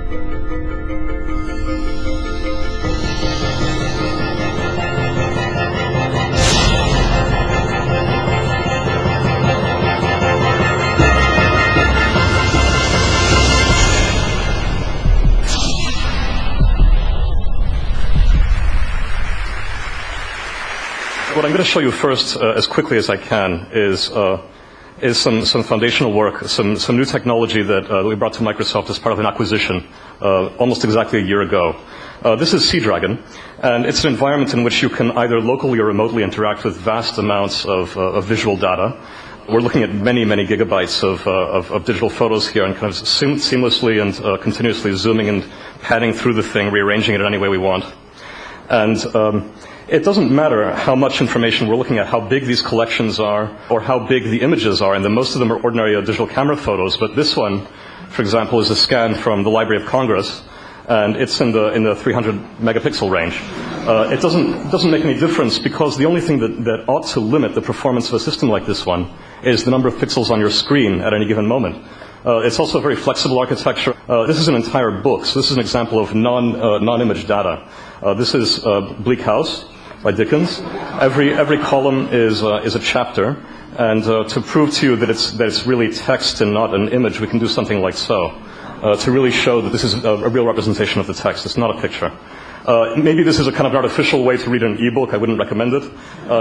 What I'm going to show you first, as quickly as I can, is some foundational work, some new technology that we brought to Microsoft as part of an acquisition almost exactly a year ago. This is Seadragon, and it's an environment in which you can either locally or remotely interact with vast amounts of visual data. We're looking at many, many gigabytes of digital photos here, and kind of seamlessly and continuously zooming and panning through the thing, rearranging it any way we want. And it doesn't matter how much information we're looking at, how big these collections are, or how big the images are, and most of them are ordinary digital camera photos, but this one, for example, is a scan from the Library of Congress, and it's in the 300 megapixel range. It doesn't make any difference, because the only thing that ought to limit the performance of a system like this one is the number of pixels on your screen at any given moment. It's also a very flexible architecture. This is an entire book, so this is an example of non-image data. This is Bleak House by Dickens. Every column is a chapter, and to prove to you that it's really text and not an image, we can do something like so, to really show that this is a real representation of the text. It's not a picture. Maybe this is a kind of an artificial way to read an ebook. I wouldn't recommend it.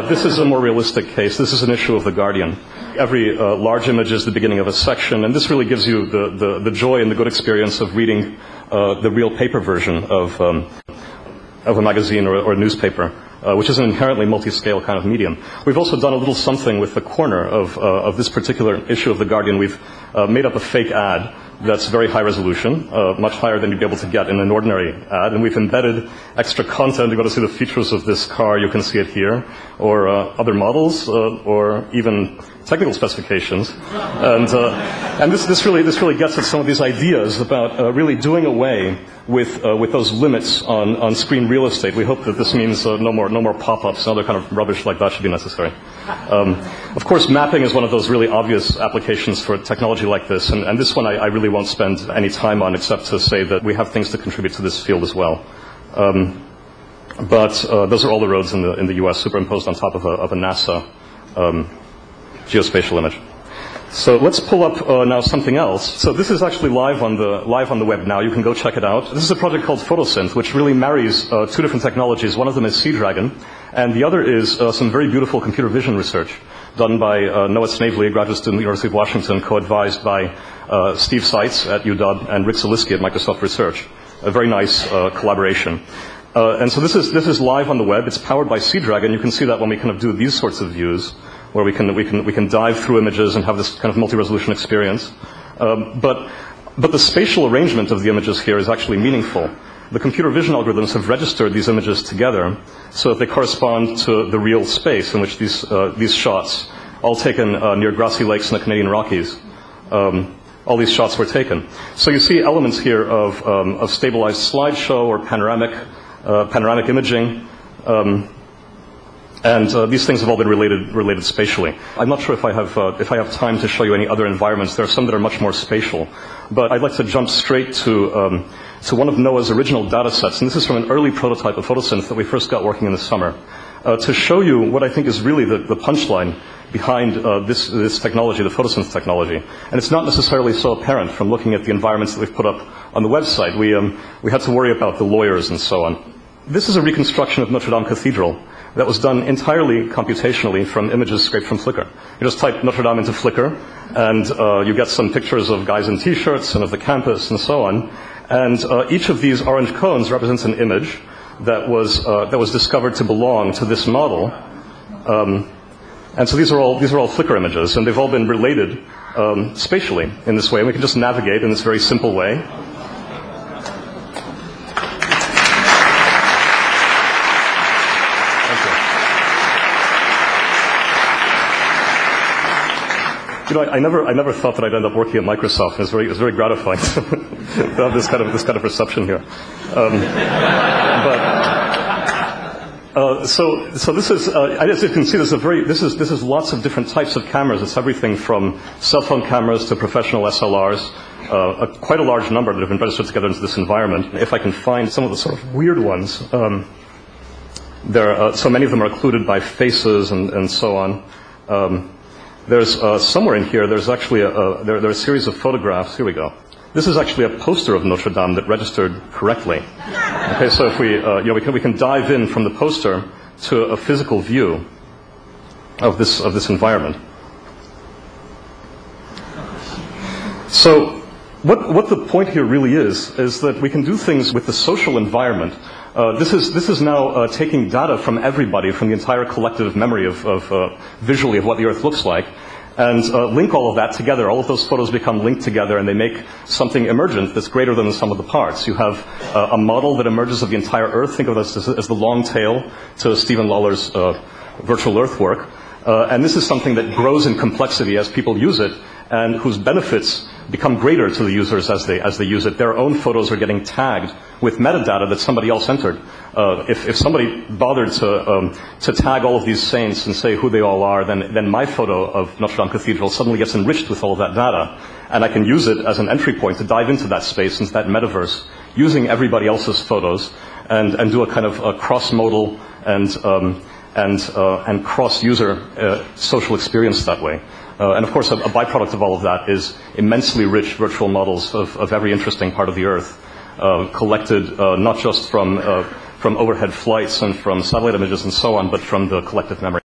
This is a more realistic case. This is an issue of The Guardian. Every large image is the beginning of a section, and this really gives you the joy and the good experience of reading the real paper version of a magazine or a newspaper, which is an inherently multi-scale kind of medium. We've also done a little something with the corner of this particular issue of The Guardian. We've made up a fake ad that's very high resolution, much higher than you'd be able to get in an ordinary ad, and we've embedded extra content. You go to see the features of this car, you can see it here, or other models, or even technical specifications. And this really gets at some of these ideas about really doing away with those limits on screen real estate. We hope that this means no more pop-ups and other kind of rubbish like that should be necessary. Of course, mapping is one of those really obvious applications for technology like this, and this one I really won't spend any time on, except to say that we have things to contribute to this field as well. But those are all the roads in the U.S. superimposed on top of a NASA geospatial image. So let's pull up now something else. So this is actually live on the web now. You can go check it out. This is a project called Photosynth, which really marries two different technologies. One of them is Seadragon, and the other is some very beautiful computer vision research done by Noah Snavely, a graduate student at the University of Washington, co-advised by Steve Seitz at UW and Rick Zalisky at Microsoft Research. A very nice collaboration. And so this is live on the web. It's powered by Seadragon. You can see that when we kind of do these sorts of views, where we can dive through images and have this kind of multi-resolution experience. But the spatial arrangement of the images here is actually meaningful. The computer vision algorithms have registered these images together so that they correspond to the real space in which these shots, all taken near grassy lakes in the Canadian Rockies, all these shots were taken. So you see elements here of stabilized slideshow or panoramic imaging. And these things have all been related spatially. I'm not sure if I have time to show you any other environments. There are some that are much more spatial, but I'd like to jump straight to one of Noah's original data sets, and this is from an early prototype of Photosynth that we first got working in the summer, to show you what I think is really the punchline behind this technology, the Photosynth technology. And it's not necessarily so apparent from looking at the environments that we've put up on the website. We had to worry about the lawyers and so on. This is a reconstruction of Notre Dame Cathedral that was done entirely computationally from images scraped from Flickr. You just type Notre Dame into Flickr, and you get some pictures of guys in T-shirts and of the campus and so on. And each of these orange cones represents an image that was discovered to belong to this model. And so these are all Flickr images, and they've all been related spatially in this way. And we can just navigate in this very simple way. You know, I never thought that I'd end up working at Microsoft. It was very gratifying to have this kind of reception here. So this is, as you can see, this is lots of different types of cameras. It's everything from cell phone cameras to professional SLRs. Quite a large number that have been registered together into this environment. If I can find some of the sort of weird ones, so many of them are occluded by faces and so on. There's somewhere in here. There's actually there are a series of photographs. Here we go. This is actually a poster of Notre Dame that registered correctly. Okay, so if we we can dive in from the poster to a physical view of this environment. So what the point here really is that we can do things with the social environment. This is now taking data from everybody, from the entire collective memory of visually of what the Earth looks like, and link all of that together. All of those photos become linked together, and they make something emergent that's greater than the sum of the parts. You have a model that emerges of the entire Earth. Think of this as the long tail to Stephen Lawler's virtual Earth work. And this is something that grows in complexity as people use it, and whose benefits become greater to the users as they use it. Their own photos are getting tagged with metadata that somebody else entered. If somebody bothered to tag all of these saints and say who they all are, then my photo of Notre Dame Cathedral suddenly gets enriched with all of that data, and I can use it as an entry point to dive into that space, into that metaverse, using everybody else's photos, and do a kind of a cross-modal and cross-user social experience that way. And of course, a byproduct of all of that is immensely rich virtual models of every interesting part of the Earth, collected not just from overhead flights and from satellite images and so on, but from the collective memory.